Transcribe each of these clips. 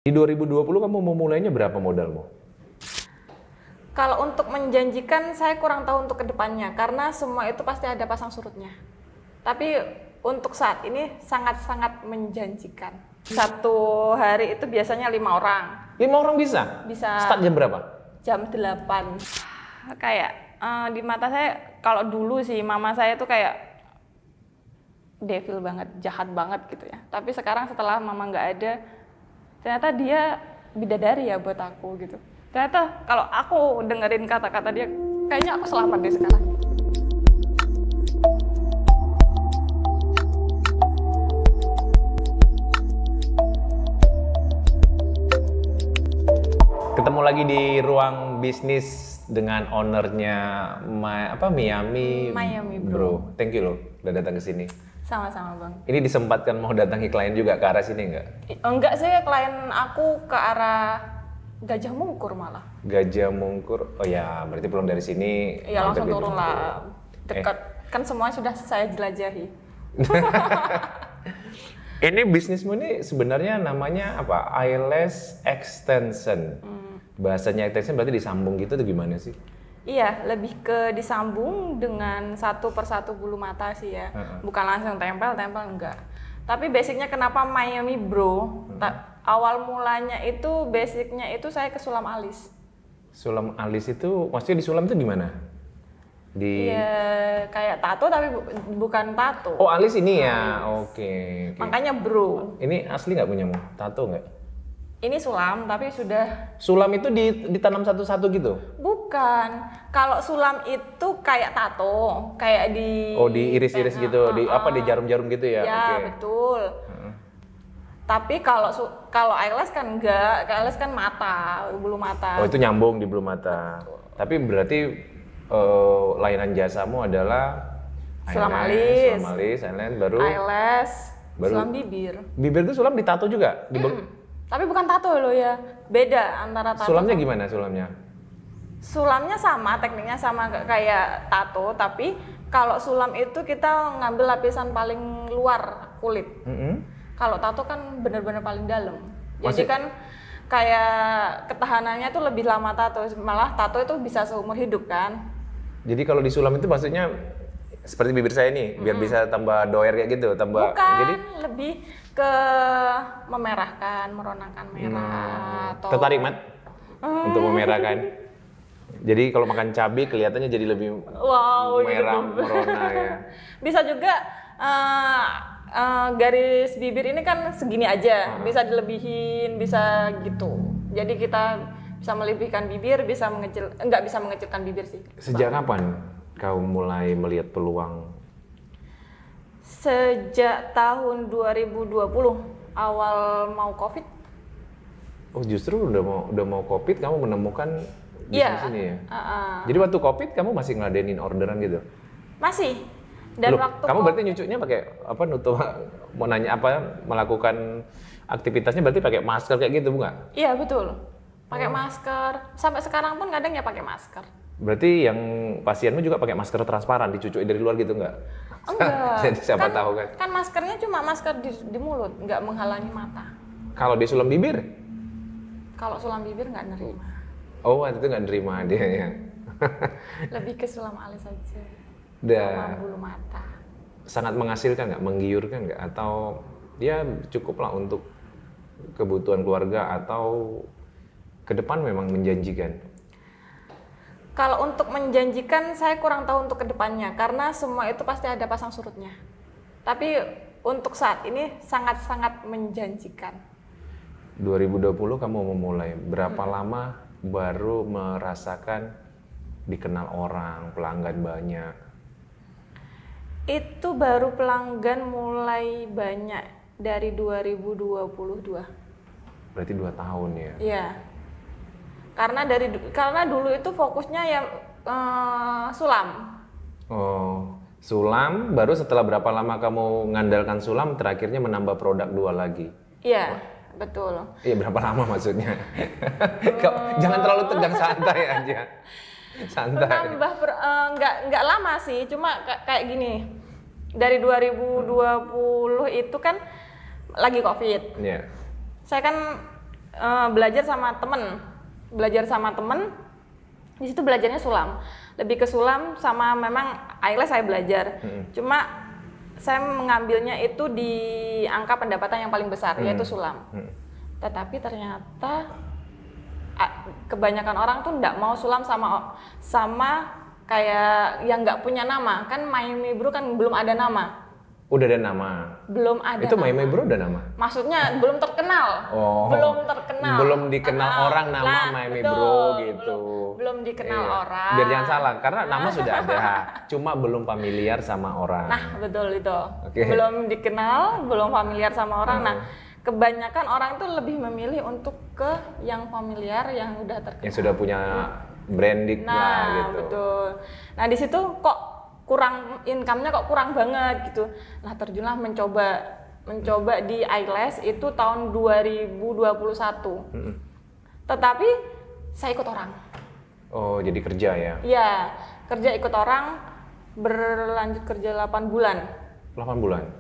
Di 2020 kamu mau mulainya berapa modalmu? Kalau untuk menjanjikan, saya kurang tahu untuk kedepannya, karena semua itu pasti ada pasang surutnya. Tapi untuk saat ini sangat-sangat menjanjikan. Satu hari itu biasanya 5 orang. 5 orang bisa? Bisa. Start jam berapa? Jam 8. Kayak di mata saya, kalau dulu sih mama saya tuh kayak devil banget, jahat banget gitu ya. Tapi sekarang setelah mama nggak ada, ternyata dia bidadari ya buat aku gitu. Ternyata kalau aku dengerin kata-kata dia, kayaknya aku selamat deh sekarang. Ketemu lagi di ruang bisnis dengan ownernya Miami Bro. Thank you loh udah datang ke sini. Sama-sama Bang. Ini disempatkan mau datangi klien juga ke arah sini nggak? Enggak sih, klien aku ke arah Gajah Mungkur malah. Gajah Mungkur, oh ya berarti pulang dari sini. Iya langsung mampir di turun Mungkur. lah, dekat. Kan semuanya sudah saya jelajahi. Ini bisnismu ini sebenarnya namanya apa? Eyelash extension. Bahasanya extension berarti disambung gitu atau gimana sih? Iya, lebih ke disambung dengan satu persatu bulu mata sih ya. Bukan langsung tempel-tempel, enggak. Tapi basicnya kenapa Miami Bro? Awal mulanya itu basicnya itu saya ke sulam alis. Sulam alis itu, maksudnya di sulam itu di mana? Iya, kayak tato tapi bukan tato. Oh alis ini ya, oke. Makanya Bro. Ini asli nggak punyamu? Tato nggak? Ini sulam tapi sudah. Sulam itu ditanam satu-satu gitu? Bukan. Kalau sulam itu kayak tato, kayak di. Oh diiris-iris gitu, di jarum-jarum gitu ya? Ya betul. Tapi kalau eyelash kan enggak, eyelash kan mata, bulu mata. Oh itu nyambung di bulu mata. Tapi berarti layanan jasamu adalah sulam alis, eyelash, baru sulam bibir. Bibir itu sulam ditato juga? Tapi bukan tato loh ya, beda antara tato. Sulamnya gimana sulamnya? Sulamnya sama, tekniknya sama kayak tato, tapi kalau sulam itu kita ngambil lapisan paling luar kulit. Kalau tato kan benar-benar paling dalam. Jadi kan kayak ketahanannya tuh lebih lama tato, malah tato itu bisa seumur hidup kan. Jadi kalau di sulam itu maksudnya seperti bibir saya nih, biar bisa tambah doer kayak gitu, tambah. Bukan, jadi lebih ke memerahkan, meronakkan merah. Atau tertarik Mat untuk memerahkan. Jadi kalau makan cabai kelihatannya jadi lebih merah, gitu. merona ya. Bisa juga garis bibir ini kan segini aja, bisa dilebihin, bisa gitu. Jadi kita bisa melebihkan bibir, nggak bisa mengecilkan bibir sih. Sejak kapan kau mulai melihat peluang? Sejak tahun 2020, awal mau COVID. Oh justru udah mau COVID kamu menemukan bisnis ini ya? Jadi waktu COVID kamu masih ngeladenin orderan gitu? Masih. Dan waktu kamu berarti nyucuknya pakai apa, mau nanya apa, melakukan aktivitasnya berarti pakai masker kayak gitu bukan? Iya betul, pakai masker. Sampai sekarang pun kadang ya pakai masker. Berarti yang pasienmu juga pakai masker transparan, dicucuin dari luar gitu nggak? Enggak. Jadi siapa tahu kan? Kan maskernya cuma masker di mulut, nggak menghalangi mata. Kalau di sulam bibir? Kalau sulam bibir nggak nerima. Oh waktu itu nggak nerima dia ya? Lebih ke sulam alis aja. Sama bulu mata. Sangat menghasilkan nggak, menggiurkan nggak, atau ya cukuplah untuk kebutuhan keluarga, atau ke depan memang menjanjikan? Kalau untuk menjanjikan saya kurang tahu untuk kedepannya, karena semua itu pasti ada pasang surutnya. Tapi untuk saat ini sangat-sangat menjanjikan. 2020 kamu memulai, berapa lama baru merasakan dikenal orang, pelanggan banyak? Itu baru pelanggan mulai banyak dari 2022. Berarti 2 tahun ya? Iya. Karena dulu itu fokusnya ya sulam. Oh, sulam, baru setelah berapa lama kamu ngandalkan sulam, terakhirnya menambah produk 2 lagi? Iya, betul. Iya, berapa lama maksudnya? Jangan terlalu tegang, santai aja. Santai. Menambah nggak lama sih, cuma kayak gini. Dari 2020 itu kan lagi COVID. Iya. Saya kan belajar sama temen. Di situ belajarnya sulam, lebih ke sulam sama memang eyelash saya belajar. Cuma saya mengambilnya itu di angka pendapatan yang paling besar, yaitu sulam. Tetapi ternyata kebanyakan orang tuh nggak mau sulam sama kayak yang nggak punya nama. Kan Miami Bro kan belum ada nama. Udah ada nama? Belum ada itu nama. Miami Bro udah nama? Maksudnya belum terkenal. Belum terkenal. Belum dikenal orang nama Miami Bro gitu. Belum dikenal orang. Biar jangan salah, karena nama sudah ada, cuma belum familiar sama orang. Nah, betul itu. Belum dikenal, belum familiar sama orang. Nah, kebanyakan orang tuh lebih memilih untuk ke yang familiar, yang udah terkenal. Yang sudah punya branding lah gitu. Betul. Nah, di situ kok kurang income-nya kok kurang banget gitu. Nah, terjunlah mencoba di eyelash itu tahun 2021. Tetapi saya ikut orang. Oh, jadi kerja ya? Iya, kerja ikut orang, berlanjut kerja 8 bulan. 8 bulan?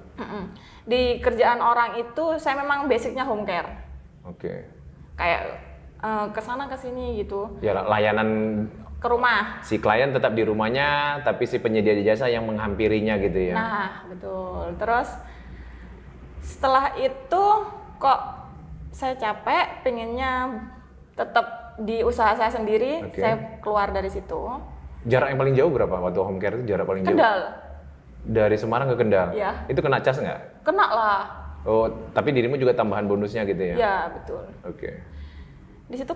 Di kerjaan orang itu saya memang basicnya home care. Oke. Kayak kesana kesini gitu. Ya, layanan ke rumah. Si klien tetap di rumahnya, tapi si penyedia jasa yang menghampirinya gitu ya? Nah, betul. Terus setelah itu kok saya capek, pengennya tetap di usaha saya sendiri. Saya keluar dari situ. Jarak yang paling jauh berapa waktu home care itu? Jarak paling jauh? Kendal. Dari Semarang ke Kendal? Iya. Itu kena cas nggak? Kena lah. Oh, tapi dirimu juga tambahan bonusnya gitu ya? Iya, betul. Oke. Di situ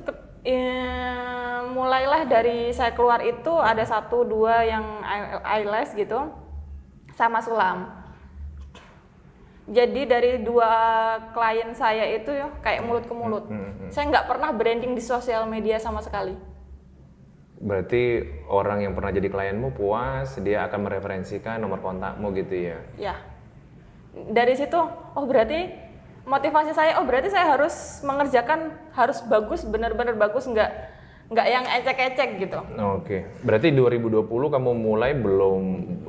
mulailah dari saya keluar itu ada 1-2 yang eyelash gitu sama sulam. Jadi dari 2 klien saya itu kayak mulut ke mulut. Saya nggak pernah branding di sosial media sama sekali. Berarti orang yang pernah jadi klienmu puas, dia akan mereferensikan nomor kontakmu gitu ya? Ya. Dari situ, berarti motivasi saya, berarti saya harus mengerjakan, harus bagus, benar-benar bagus, nggak yang ecek-ecek gitu. Oke. Berarti 2020 kamu mulai belum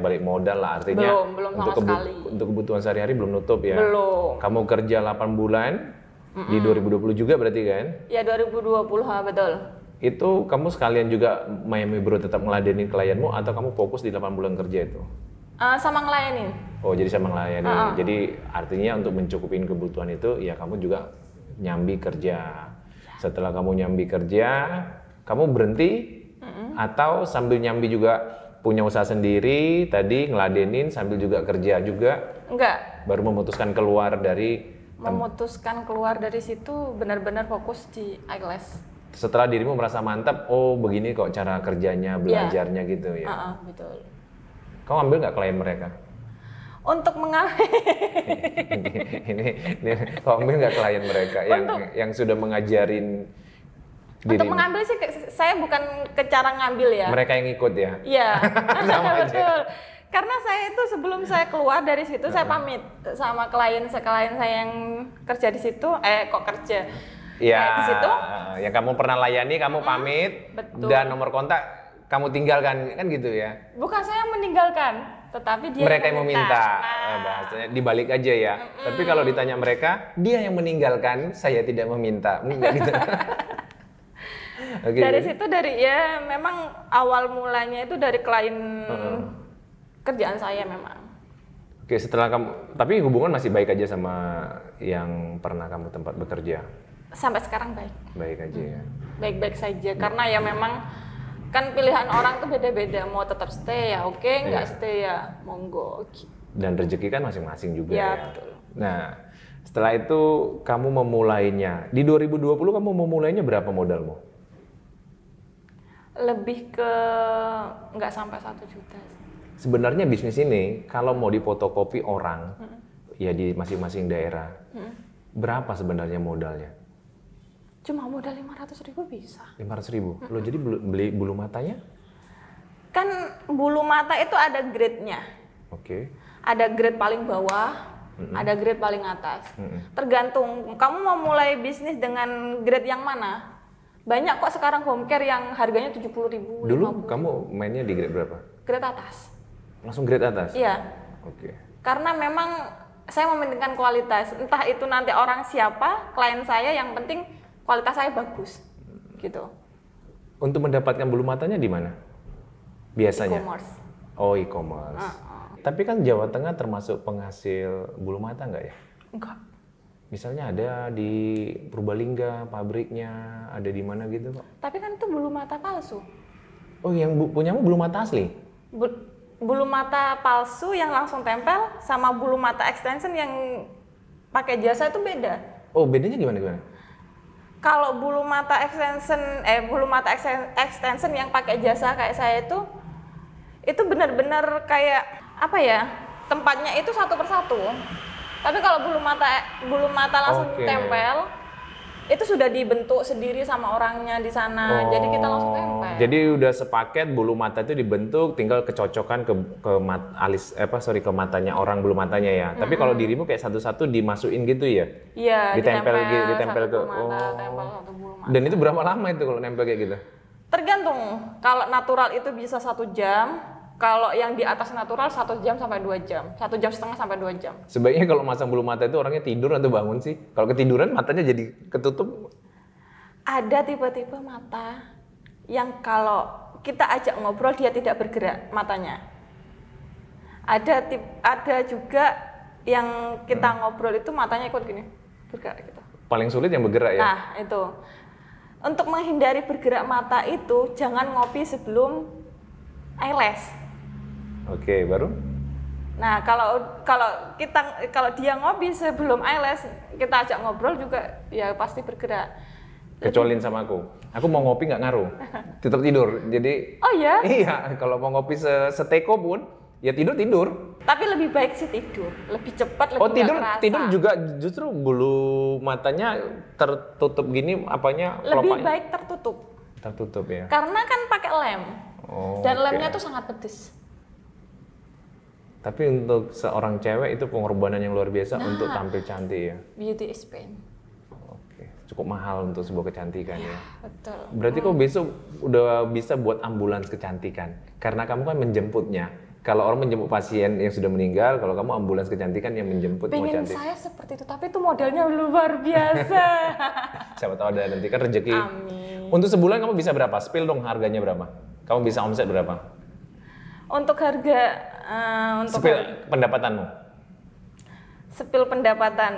balik modal lah, artinya belum sama sekali. Untuk kebutuhan sehari-hari belum nutup ya? Belum. Kamu kerja 8 bulan di 2020 juga berarti kan? Ya 2020, betul. Itu kamu sekalian juga Miami Bro tetap ngeladenin klienmu atau kamu fokus di 8 bulan kerja itu? Sama ngelayanin. Oh, jadi sama ngelayanin. Jadi artinya untuk mencukupin kebutuhan itu ya kamu juga nyambi kerja. Setelah kamu nyambi kerja, kamu berhenti atau sambil nyambi juga punya usaha sendiri, tadi ngeladenin sambil juga kerja juga? Enggak. Baru memutuskan keluar dari situ benar-benar fokus di eyelash. Setelah dirimu merasa mantap, begini kok cara kerjanya, belajarnya gitu ya? Betul. Kamu ambil nggak klien mereka? Untuk mengambil ini kamu ambil nggak klien mereka yang sudah mengajarin dirimu? Untuk mengambil sih saya bukan ke cara ngambil ya. Mereka yang ikut ya? Iya. Betul. Karena saya itu sebelum saya keluar dari situ saya pamit sama klien saya yang kerja di situ. Kok kerja? Ya, di situ. Yang kamu pernah layani, kamu pamit. Betul. Dan nomor kontak kamu tinggalkan, kan gitu ya? Bukan saya yang meninggalkan, tetapi dia mereka yang meminta. Nah. Bahasanya dibalik aja ya. Tapi kalau ditanya mereka, dia yang meninggalkan, saya tidak meminta. Enggak gitu. Okay. Dari situ memang awal mulanya itu dari klien kerjaan saya memang. Oke, setelah kamu, tapi hubungan masih baik aja sama yang pernah kamu tempat bekerja? Sampai sekarang baik. Baik aja ya. Baik-baik saja, karena ya memang kan pilihan orang tuh beda-beda, mau tetap stay ya oke, nggak stay ya monggo. Dan rezeki kan masing-masing juga ya. Betul. Nah, setelah itu kamu memulainya, di 2020 kamu memulainya berapa modalmu? Lebih ke nggak sampai 1 juta. Sebenarnya bisnis ini kalau mau difotokopi orang, ya di masing-masing daerah, berapa sebenarnya modalnya? Cuma modal 500.000 bisa. 500.000? Lo jadi beli bulu matanya? Kan bulu mata itu ada grade-nya. Oke. Ada grade paling bawah, ada grade paling atas. Tergantung kamu mau mulai bisnis dengan grade yang mana. Banyak kok sekarang home care yang harganya 70.000. Dulu kamu mainnya di grade berapa? Grade atas. Langsung grade atas? Iya. Oke. Karena memang saya mementingkan kualitas. Entah itu nanti orang siapa, klien saya, yang penting kualitas saya bagus. Gitu. Untuk mendapatkan bulu matanya di mana? Biasanya? E-commerce. Oh, e-commerce. Tapi kan Jawa Tengah termasuk penghasil bulu mata nggak ya? Enggak. Misalnya ada di Purbalingga, pabriknya, ada di mana gitu kok. Tapi kan itu bulu mata palsu. Oh, yang punyamu bulu mata asli? Bulu mata palsu yang langsung tempel sama bulu mata extension yang pakai jasa itu beda. Oh, bedanya gimana? Kalau bulu mata extension yang pakai jasa kayak saya itu benar-benar kayak apa ya? Tempatnya itu satu persatu. Tapi kalau bulu mata langsung tempel, itu sudah dibentuk sendiri sama orangnya di sana. Jadi kita langsung tempel. Jadi udah sepaket bulu mata itu dibentuk, tinggal kecocokan ke matanya orang bulu matanya ya. Tapi kalau dirimu kayak satu-satu dimasukin gitu ya? Iya, ditempel ke mata, tempel satu bulu mata. Dan itu berapa lama itu kalau nempel kayak gitu? Tergantung. Kalau natural itu bisa 1 jam. Kalau yang di atas natural 1 jam sampai 2 jam. 1,5 jam sampai 2 jam. Sebaiknya kalau masang bulu mata itu orangnya tidur atau bangun sih? Kalau ketiduran matanya jadi ketutup? Ada tipe-tipe mata yang kalau kita ajak ngobrol dia tidak bergerak matanya. Ada juga yang kita ngobrol itu matanya ikut gini, bergerak gitu. Paling sulit yang bergerak ya? Nah, itu. Untuk menghindari bergerak mata itu jangan ngopi sebelum eyelash. Oke, baru? Nah, kalau dia ngopi sebelum eyelash, kita ajak ngobrol juga ya pasti bergerak. Kecualiin sama aku. Aku mau ngopi nggak ngaruh. Tetap tidur. Jadi Oh ya? Iya, kalau mau ngopi seteko pun ya tidur. Tapi lebih baik sih tidur, lebih cepat, lebih nggak kerasa. Tidur juga justru bulu matanya tertutup gini apanya? Lebih kelopaknya? baik tertutup. Tertutup ya. Karena kan pakai lem. Dan oke. lemnya tuh sangat pedes. Tapi untuk seorang cewek itu pengorbanan yang luar biasa untuk tampil cantik ya. Beauty is pain. Oke, cukup mahal untuk sebuah kecantikan ya. Betul. Berarti kok besok udah bisa buat ambulans kecantikan? Karena kamu kan menjemputnya. Kalau orang menjemput pasien yang sudah meninggal, kalau kamu ambulans kecantikan yang menjemput mau Pengen cantik. saya seperti itu, tapi itu modelnya luar biasa. Siapa tahu ada nanti kan rezeki. Amin. Untuk sebulan kamu bisa berapa? Spill dong harganya berapa? Kamu bisa omset berapa? Untuk harga, Spill pendapatanmu. Spill pendapatan,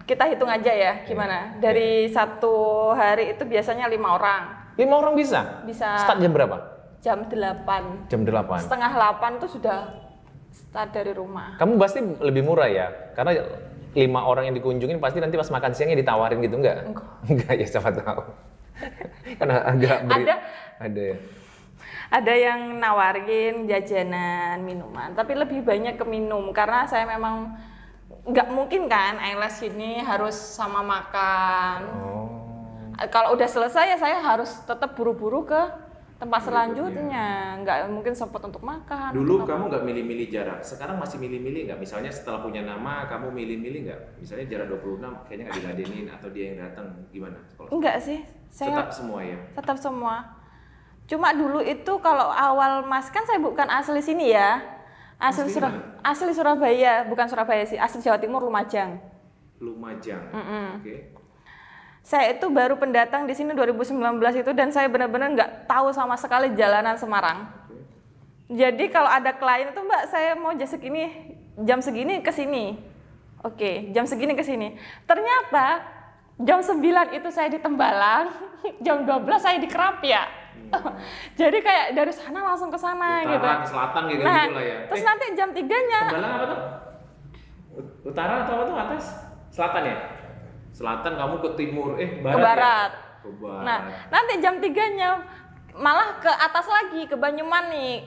kita hitung aja ya, gimana? Dari satu hari itu biasanya 5 orang. 5 orang bisa? Bisa. Start jam berapa? Jam 8. Jam 8. Setengah 8 itu sudah start dari rumah. Kamu pasti lebih murah ya? Karena 5 orang yang dikunjungin pasti nanti pas makan siangnya ditawarin gitu enggak? Enggak ya, siapa tahu. Karena agak ada ya. Ada yang nawarin jajanan, minuman, tapi lebih banyak ke minum karena saya memang nggak mungkin kan eyelash ini harus sama makan. Kalau udah selesai ya saya harus tetap buru-buru ke tempat selanjutnya, nggak mungkin sempat untuk makan. Dulu kamu nggak milih-milih jarak, sekarang masih milih-milih nggak? Misalnya setelah punya nama, kamu milih-milih nggak? Misalnya jarak 26, kayaknya nggak diladenin atau dia yang datang, gimana? Enggak sih, saya tetap semua ya? Tetap semua. Cuma dulu itu kalau awal mas kan saya bukan asli sini ya, asli Surabaya, bukan Surabaya sih, asli Jawa Timur, Lumajang. Lumajang, oke. Saya itu baru pendatang di sini 2019 itu dan saya benar-benar nggak tahu sama sekali jalanan Semarang. Jadi kalau ada klien itu Mbak saya mau jam segini ke sini, oke, jam segini ke sini. Ternyata jam 9 itu saya di Tembalang, jam 12 saya di Kerapia. Jadi kayak dari sana langsung ke sana gitu. Utara ke selatan gitu Nah, lah ya. terus nanti jam 3-nya. Tembalang apa tuh? Utara atau apa tuh atas? Selatan ya? Selatan kamu ke timur, barat. Ke barat. Ya? Ke barat. Nah, nanti jam 3-nya malah ke atas lagi ke Banyumanik.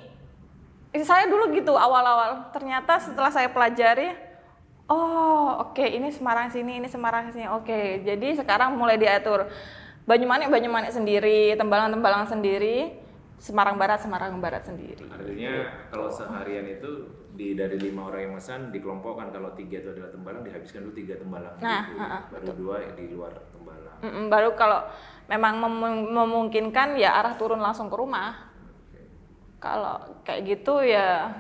Saya dulu gitu awal-awal. Ternyata setelah saya pelajari, oh oke, ini Semarang sini, ini Semarang sini. Oke, jadi sekarang mulai diatur. Banyumanik sendiri, Tembalang sendiri, Semarang Barat sendiri. Artinya kalau seharian itu dari 5 orang yang pesan dikelompokkan, kalau 3 itu adalah Tembalang dihabiskan dulu 3 Tembalang. Nah, baru 2 di luar Tembalang. Baru kalau memang memungkinkan ya arah turun langsung ke rumah. Kalau kayak gitu ya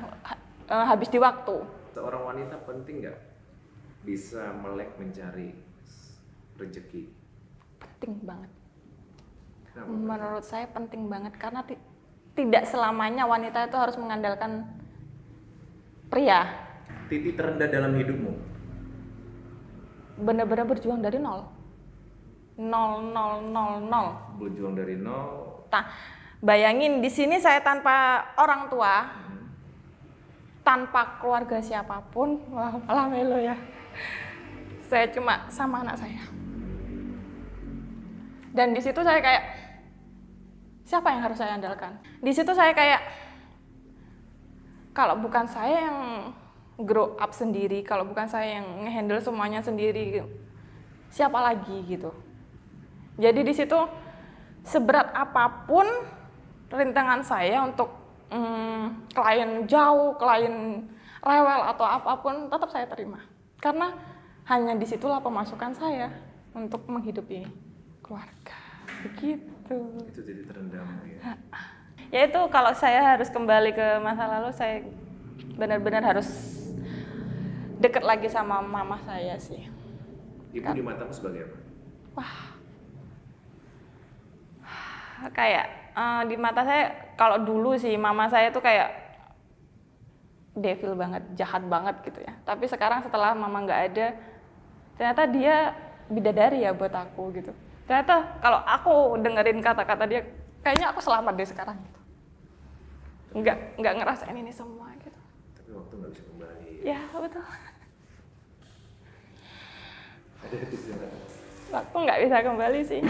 habis di waktu. Seorang wanita penting nggak bisa melek mencari rezeki? Penting banget. Kenapa? Menurut saya penting banget karena tidak selamanya wanita itu harus mengandalkan pria. Titik terendah dalam hidupmu? Benar-benar berjuang dari nol. Nol. Berjuang dari nol. Bayangin di sini saya tanpa orang tua, tanpa keluarga siapapun, wah malah melo ya. Saya cuma sama anak saya. Dan di situ saya kayak, siapa yang harus saya andalkan? Di situ saya kayak, kalau bukan saya yang grow up sendiri, kalau bukan saya yang ngehandle semuanya sendiri, siapa lagi gitu. Jadi di situ seberat apapun rintangan saya untuk klien jauh, klien rewel atau apapun, tetap saya terima. Karena hanya disitulah pemasukan saya untuk menghidupi keluarga. Begitu. Itu jadi terendam ya. Ya itu kalau saya harus kembali ke masa lalu, saya benar-benar harus deket lagi sama mama saya sih. Ibu di matamu sebagai apa? Wah, kayak di mata saya, kalau dulu sih mama saya tuh kayak devil banget, jahat banget gitu ya. Tapi sekarang setelah mama nggak ada, ternyata dia bidadari ya buat aku gitu. Ternyata kalau aku dengerin kata-kata dia, kayaknya aku selamat deh sekarang gitu. Nggak ngerasain ini semua gitu. Tapi waktu nggak bisa kembali. Ya betul. Ada tips-nya? Waktu nggak bisa kembali sih.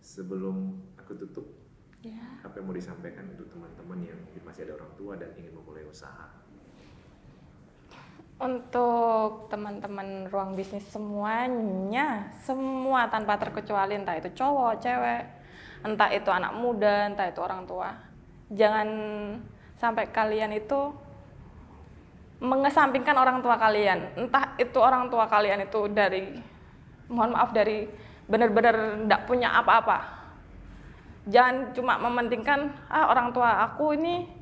Sebelum aku tutup, Ya. apa yang mau disampaikan untuk teman-teman yang masih ada orang tua dan ingin memulai usaha? Untuk teman-teman ruang bisnis semuanya, semua tanpa terkecuali, entah itu cowok, cewek, entah itu anak muda, entah itu orang tua. Jangan sampai kalian itu mengesampingkan orang tua kalian. Entah itu orang tua kalian itu dari, mohon maaf, dari benar-benar tidak punya apa-apa. Jangan cuma mementingkan, orang tua aku ini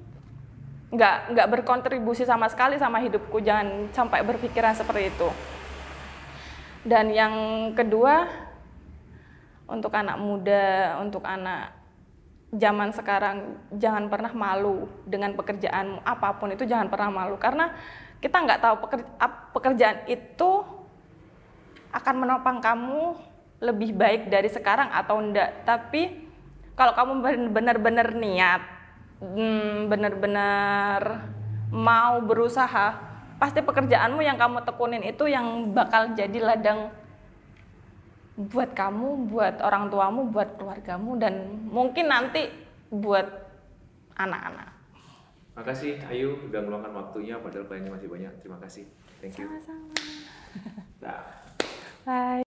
nggak berkontribusi sama sekali sama hidupku. Jangan sampai berpikiran seperti itu. Dan yang kedua, untuk anak muda, untuk anak zaman sekarang, jangan pernah malu dengan pekerjaanmu. Apapun itu jangan pernah malu, karena kita nggak tahu pekerjaan itu akan menopang kamu lebih baik dari sekarang atau enggak. Tapi kalau kamu benar-benar niat, benar-benar mau berusaha, pasti pekerjaanmu yang kamu tekunin itu yang bakal jadi ladang buat kamu, buat orang tuamu, buat keluargamu, dan mungkin nanti buat anak-anak. Makasih Ayu udah meluangkan waktunya, padahal kliennya masih banyak. Terima kasih. Thank you. Sama-sama. Nah. Bye.